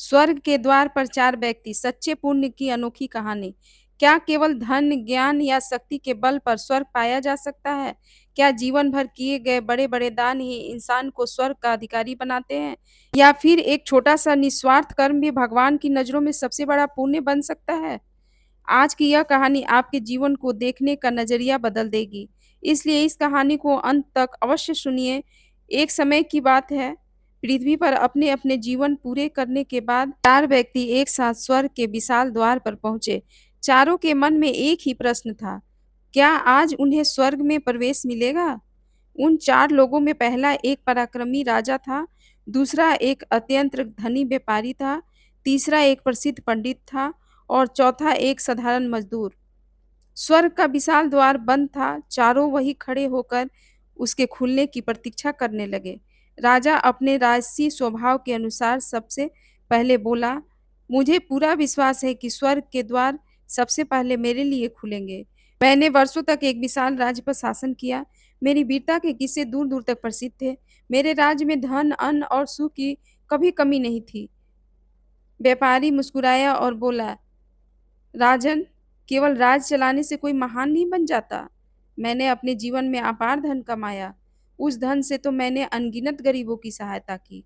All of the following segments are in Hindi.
स्वर्ग के द्वार पर 4 व्यक्ति, सच्चे पुण्य की अनोखी कहानी। क्या केवल धन, ज्ञान या शक्ति के बल पर स्वर्ग पाया जा सकता है? क्या जीवन भर किए गए बड़े-बड़े दान ही इंसान को स्वर्ग का अधिकारी बनाते हैं? या फिर एक छोटा-सा निस्वार्थ कर्म भी भगवान की नज़रों में सबसे बड़ा पुण्य बन सकता है? आज की यह कहानी आपके जीवन को देखने का नज़रिया बदल देगी। इसलिए इस कहानी को अंत तक अवश्य सुनिए। एक समय की बात है, पृथ्वी पर अपने-अपने जीवन पूरे करने के बाद 4 व्यक्ति एक साथ स्वर्ग के विशाल द्वार पर पहुँचे। चारों के मन में एक ही प्रश्न था, क्या आज उन्हें स्वर्ग में प्रवेश मिलेगा? उन 4 लोगों में पहला एक पराक्रमी राजा था, दूसरा एक अत्यंत धनी व्यापारी था, तीसरा एक प्रसिद्ध पंडित था और चौथा एक साधारण मजदूर। स्वर्ग का विशाल द्वार बंद था, चारों वहीं खड़े होकर उसके खुलने की प्रतीक्षा करने लगे। राजा अपने राजसी स्वभाव के अनुसार सबसे पहले बोला, मुझे पूरा विश्वास है कि स्वर्ग के द्वार सबसे पहले मेरे लिए खुलेंगे। मैंने वर्षों तक एक विशाल राज्य पर शासन किया। मेरी वीरता के किस्से दूर-दूर तक प्रसिद्ध थे। मेरे राज्य में धन, अन्न और सुख की कभी कमी नहीं थी। व्यापारी मुस्कुराया और बोला, राजन, केवल राज चलाने से कोई महान नहीं बन जाता। मैंने अपने जीवन में अपार धन कमाया। उस धन से तो मैंने अनगिनत गरीबों की सहायता की,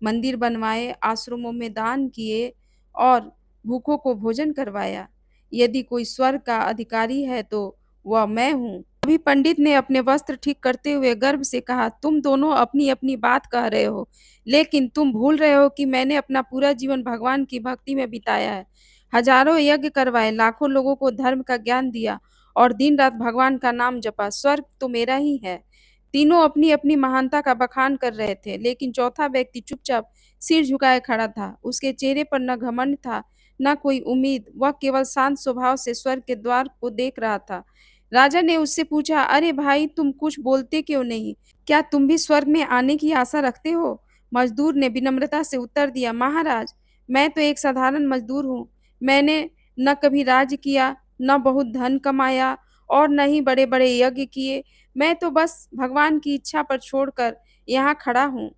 मंदिर बनवाए, आश्रमों में दान किए और भूखों को भोजन करवाया। यदि कोई स्वर्ग का अधिकारी है तो वह मैं हूँ। अभी पंडित ने अपने वस्त्र ठीक करते हुए गर्व से कहा, तुम दोनों अपनी-अपनी बात कह रहे हो, लेकिन तुम भूल रहे हो कि मैंने अपना पूरा जीवन भगवान की भक्ति में बिताया है। हजारों यज्ञ करवाए, लाखों लोगों को धर्म का ज्ञान दिया और दिन-रात भगवान का नाम जपा। स्वर्ग तो मेरा ही है। तीनों अपनी-अपनी महानता का बखान कर रहे थे, लेकिन चौथा व्यक्ति चुपचाप सिर झुकाए खड़ा था। उसके चेहरे पर न घमंड था, न कोई उम्मीद। वह केवल शांत स्वभाव से स्वर्ग के द्वार को देख रहा था। राजा ने उससे पूछा, अरे भाई, तुम कुछ बोलते क्यों नहीं? क्या तुम भी स्वर्ग में आने की आशा रखते हो? मजदूर ने विनम्रता से उत्तर दिया, महाराज, मैं तो एक साधारण मजदूर हूँ। मैंने न कभी राज्य किया, न बहुत धन कमाया और न ही बड़े-बड़े यज्ञ किए। मैं तो बस भगवान की इच्छा पर छोड़कर यहाँ खड़ा हूँ।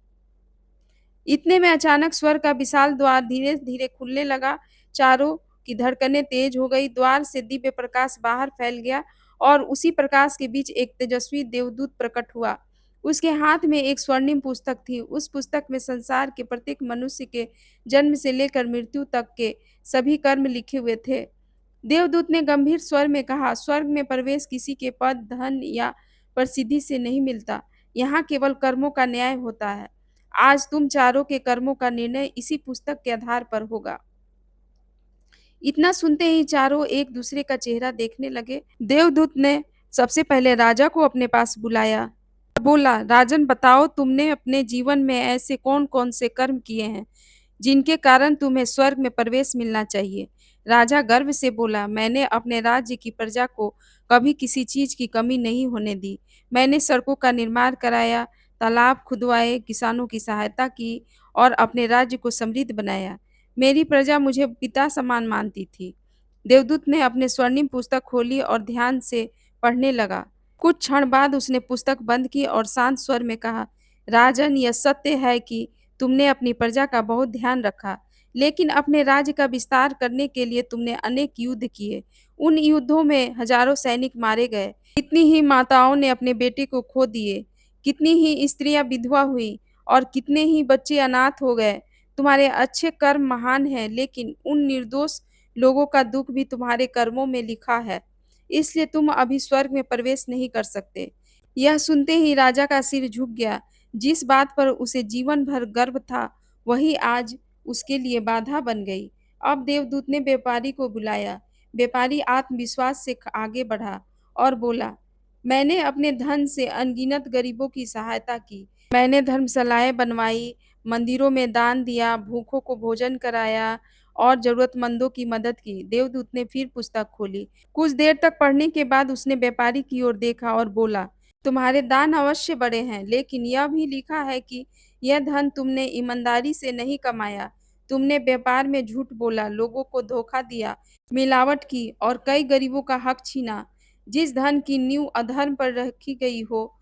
इतने में अचानक स्वर्ग का विशाल द्वार धीरे-धीरे खुलने लगा। चारों की धड़कनें तेज हो गई। द्वार से दिव्य प्रकाश बाहर फैल गया और उसी प्रकाश के बीच एक तेजस्वी देवदूत प्रकट हुआ। उसके हाथ में एक स्वर्णिम पुस्तक थी। उस पुस्तक में संसार के प्रत्येक मनुष्य के जन्म से लेकर मृत्यु तक के सभी कर्म लिखे हुए थे। देवदूत ने गंभीर स्वर में कहा, स्वर्ग में प्रवेश किसी के पद, धन या प्रसिद्धि से नहीं मिलता। यहाँ केवल कर्मों का न्याय होता है। आज तुम चारों के कर्मों का निर्णय इसी पुस्तक के आधार पर होगा। इतना सुनते ही चारों एक दूसरे का चेहरा देखने लगे। देवदूत ने सबसे पहले राजा को अपने पास बुलाया। बोला, राजन, बताओ, तुमने अपने जीवन में ऐसे कौन-कौन से कर्म किए हैं जिनके कारण तुम्हें स्वर्ग में प्रवेश मिलना चाहिए? राजा गर्व से बोला, मैंने अपने राज्य की प्रजा को कभी किसी चीज की कमी नहीं होने दी। मैंने सड़कों का निर्माण कराया, तालाब खुदवाए, किसानों की सहायता की और अपने राज्य को समृद्ध बनाया। मेरी प्रजा मुझे पिता समान मानती थी। देवदूत ने अपने स्वर्णिम पुस्तक खोली और ध्यान से पढ़ने लगा। कुछ क्षण बाद उसने पुस्तक बंद की और शांत स्वर में कहा, राजन, यह सत्य है कि तुमने अपनी प्रजा का बहुत ध्यान रखा, लेकिन अपने राज्य का विस्तार करने के लिए तुमने अनेक युद्ध किए। उन युद्धों में हजारों सैनिक मारे गए, कितनी ही माताओं ने अपने बेटे को खो दिए, कितनी ही स्त्रियां विधवा हुई और कितने ही बच्चे अनाथ हो गए। तुम्हारे अच्छे कर्म महान हैं, लेकिन उन निर्दोष लोगों का दुख भी तुम्हारे कर्मों में लिखा है। इसलिए तुम अभी स्वर्ग में प्रवेश नहीं कर सकते। यह सुनते ही राजा का सिर झुक गया। जिस बात पर उसे जीवन भर गर्व था, वही आज उसके लिए बाधा बन गई। अब देवदूत ने व्यापारी को बुलाया। व्यापारी आत्मविश्वास से आगे बढ़ा और बोला, मैंने अपने धन से अनगिनत गरीबों की सहायता की। मैंने धर्मशालाएं बनवाई, मंदिरों में दान दिया, भूखों को भोजन कराया और जरूरतमंदों की मदद की। देवदूत ने फिर पुस्तक खोली। कुछ देर तक पढ़ने के बाद उसने व्यापारी की ओर देखा और बोला, तुम्हारे दान अवश्य बड़े हैं, लेकिन यह भी लिखा है कि यह धन तुमने ईमानदारी से नहीं कमाया। तुमने व्यापार में झूठ बोला, लोगों को धोखा दिया, मिलावट की और कई गरीबों का हक छीना। जिस धन की नींव अधर्म पर रखी गई हो,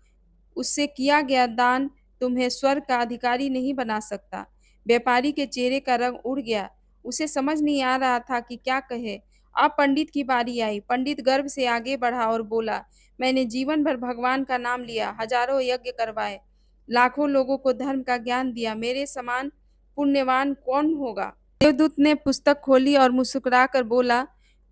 उससे किया गया दान तुम्हें स्वर्ग का अधिकारी नहीं बना सकता। व्यापारी के चेहरे का रंग उड़ गया। उसे समझ नहीं आ रहा था कि क्या कहे। अब पंडित की बारी आई। पंडित गर्व से आगे बढ़ा और बोला, मैंने जीवन भर भगवान का नाम लिया, हजारों यज्ञ करवाए, लाखों लोगों को धर्म का ज्ञान दिया। मेरे समान पुण्यवान कौन होगा? देवदूत ने पुस्तक खोली और मुस्कुराकर बोला,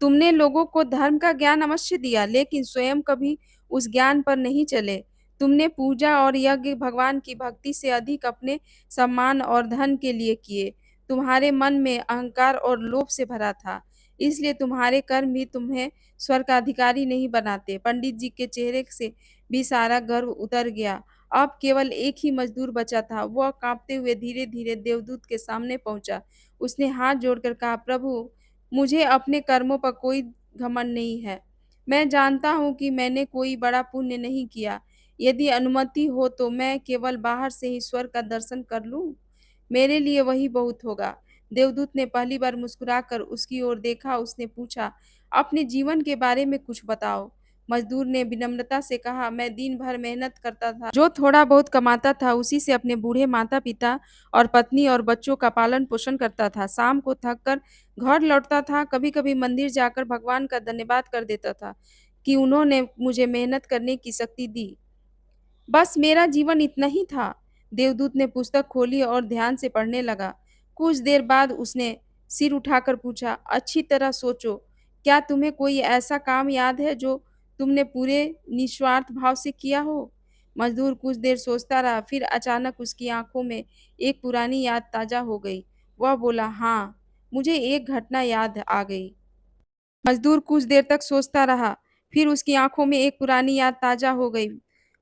तुमने लोगों को धर्म का ज्ञान अवश्य दिया, लेकिन स्वयं कभी उस ज्ञान पर नहीं चले। तुमने पूजा और यज्ञ भगवान की भक्ति से अधिक अपने सम्मान और धन के लिए किए। तुम्हारे मन में अहंकार और लोभ से भरा था, इसलिए तुम्हारे कर्म भी तुम्हें स्वर्ग का अधिकारी नहीं बनाते। पंडित जी के चेहरे से भी सारा गर्व उतर गया। अब केवल एक ही मजदूर बचा था। वह कांपते हुए धीरे धीरे देवदूत के सामने पहुंचा। उसने हाथ जोड़कर कहा, प्रभु, मुझे अपने कर्मों पर कोई घमंड नहीं है। मैं जानता हूँ कि मैंने कोई बड़ा पुण्य नहीं किया। यदि अनुमति हो तो मैं केवल बाहर से ही स्वर्ग का दर्शन कर लूँ। मेरे लिए वही बहुत होगा। देवदूत ने पहली बार मुस्कुराकर उसकी ओर देखा। उसने पूछा, अपने जीवन के बारे में कुछ बताओ। मजदूर ने विनम्रता से कहा, मैं दिन भर मेहनत करता था, जो थोड़ा बहुत कमाता था उसी से अपने बूढ़े माता पिता और पत्नी और बच्चों का पालन पोषण करता था। शाम को थक कर घर लौटता था। कभी कभी मंदिर जाकर भगवान का धन्यवाद कर देता था कि उन्होंने मुझे मेहनत करने की शक्ति दी। बस मेरा जीवन इतना ही था। देवदूत ने पुस्तक खोली और ध्यान से पढ़ने लगा। कुछ देर बाद उसने सिर उठाकर पूछा, अच्छी तरह सोचो, क्या तुम्हें कोई ऐसा काम याद है जो तुमने पूरे निस्वार्थ भाव से किया हो? मजदूर कुछ देर सोचता रहा, फिर अचानक उसकी आंखों में एक पुरानी याद ताजा हो गई। वह बोला, हाँ, मुझे एक घटना याद आ गई। मजदूर कुछ देर तक सोचता रहा, फिर उसकी आंखों में एक पुरानी याद ताजा हो गई।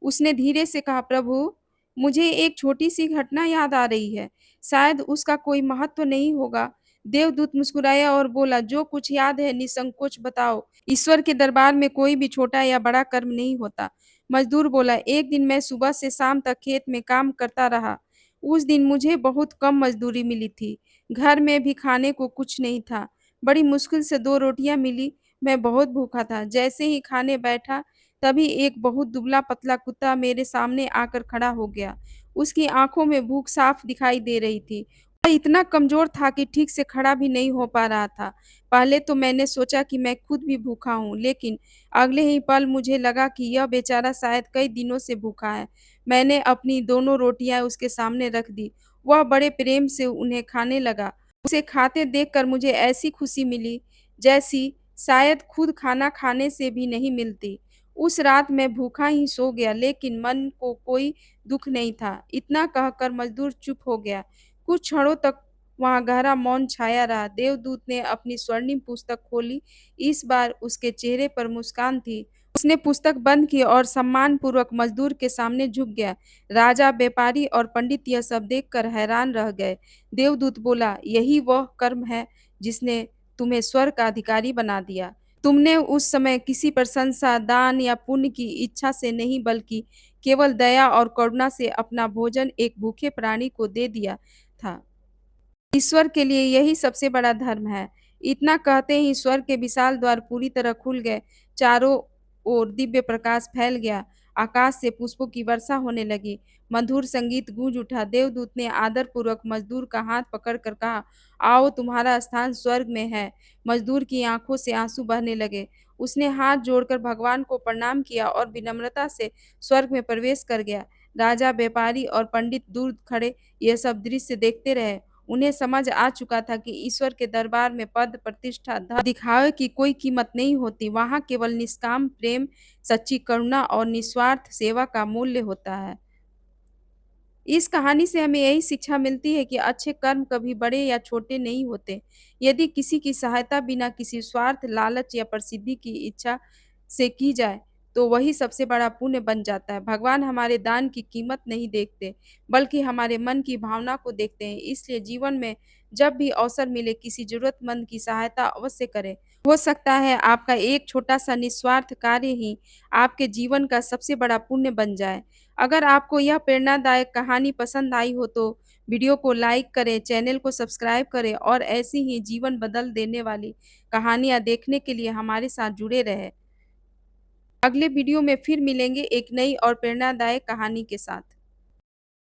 उसने धीरे से कहा, प्रभु, मुझे एक छोटी सी घटना याद आ रही है, शायद उसका कोई महत्व नहीं होगा। देवदूत मुस्कुराया और बोला, जो कुछ याद है निसंकोच बताओ। ईश्वर के दरबार में कोई भी छोटा या बड़ा कर्म नहीं होता। मजदूर बोला, एक दिन मैं सुबह से शाम तक खेत में काम करता रहा। उस दिन मुझे बहुत कम मजदूरी मिली थी। घर में भी खाने को कुछ नहीं था। बड़ी मुश्किल से 2 रोटियाँ मिली। मैं बहुत भूखा था। जैसे ही खाने बैठा, तभी एक बहुत दुबला-पतला कुत्ता मेरे सामने आकर खड़ा हो गया। उसकी आँखों में भूख साफ दिखाई दे रही थी। वह इतना कमज़ोर था कि ठीक से खड़ा भी नहीं हो पा रहा था। पहले तो मैंने सोचा कि मैं खुद भी भूखा हूँ, लेकिन अगले ही पल मुझे लगा कि यह बेचारा शायद कई दिनों से भूखा है। मैंने अपनी दोनों रोटियाँ उसके सामने रख दी। वह बड़े प्रेम से उन्हें खाने लगा। उसे खाते देखकर मुझे ऐसी खुशी मिली, जैसी शायद खुद खाना खाने से भी नहीं मिलती। उस रात मैं भूखा ही सो गया, लेकिन मन को कोई दुःख नहीं था। इतना कहकर मज़दूर चुप हो गया। कुछ क्षणों तक वहाँ गहरा मौन छाया रहा। देवदूत ने अपनी स्वर्णिम पुस्तक खोली। इस बार उसके चेहरे पर मुस्कान थी। उसने पुस्तक बंद की और सम्मानपूर्वक मज़दूर के सामने झुक गया। राजा, व्यापारी और पंडित यह सब देखकर हैरान रह गए। देवदूत बोला, यही वह कर्म है जिसने तुम्हें स्वर्ग का अधिकारी बना दिया। तुमने उस समय किसी प्रशंसा, दान या पुण्य की इच्छा से नहीं, बल्कि केवल दया और करुणा से अपना भोजन एक भूखे प्राणी को दे दिया था। ईश्वर के लिए यही सबसे बड़ा धर्म है। इतना कहते ही स्वर्ग के विशाल द्वार पूरी तरह खुल गए। चारों ओर दिव्य प्रकाश फैल गया। आकाश से पुष्पों की वर्षा होने लगी। मधुर संगीत गूंज उठा। देवदूत ने आदरपूर्वक मजदूर का हाथ पकड़कर कहा, आओ, तुम्हारा स्थान स्वर्ग में है। मजदूर की आंखों से आंसू बहने लगे। उसने हाथ जोड़कर भगवान को प्रणाम किया और विनम्रता से स्वर्ग में प्रवेश कर गया। राजा, व्यापारी और पंडित दूर खड़े यह सब दृश्य देखते रहे। उन्हें समझ आ चुका था कि ईश्वर के दरबार में पद, प्रतिष्ठा, धन, दिखावे की कोई कीमत नहीं होती। वहाँ केवल निष्काम प्रेम, सच्ची करुणा और निस्वार्थ सेवा का मूल्य होता है। इस कहानी से हमें यही शिक्षा मिलती है कि अच्छे कर्म कभी बड़े या छोटे नहीं होते। यदि किसी की सहायता बिना किसी स्वार्थ, लालच या प्रसिद्धि की इच्छा से की जाए, तो वही सबसे बड़ा पुण्य बन जाता है। भगवान हमारे दान की कीमत नहीं देखते, बल्कि हमारे मन की भावना को देखते हैं। इसलिए जीवन में जब भी अवसर मिले, किसी ज़रूरतमंद की सहायता अवश्य करें। हो सकता है आपका एक छोटा-सा निस्वार्थ कार्य ही आपके जीवन का सबसे बड़ा पुण्य बन जाए। अगर आपको यह प्रेरणादायक कहानी पसंद आई हो तो वीडियो को लाइक करें, चैनल को सब्सक्राइब करें और ऐसी ही जीवन बदल देने वाली कहानियाँ देखने के लिए हमारे साथ जुड़े रहें। अगले वीडियो में फिर मिलेंगे एक नई और प्रेरणादायक कहानी के साथ।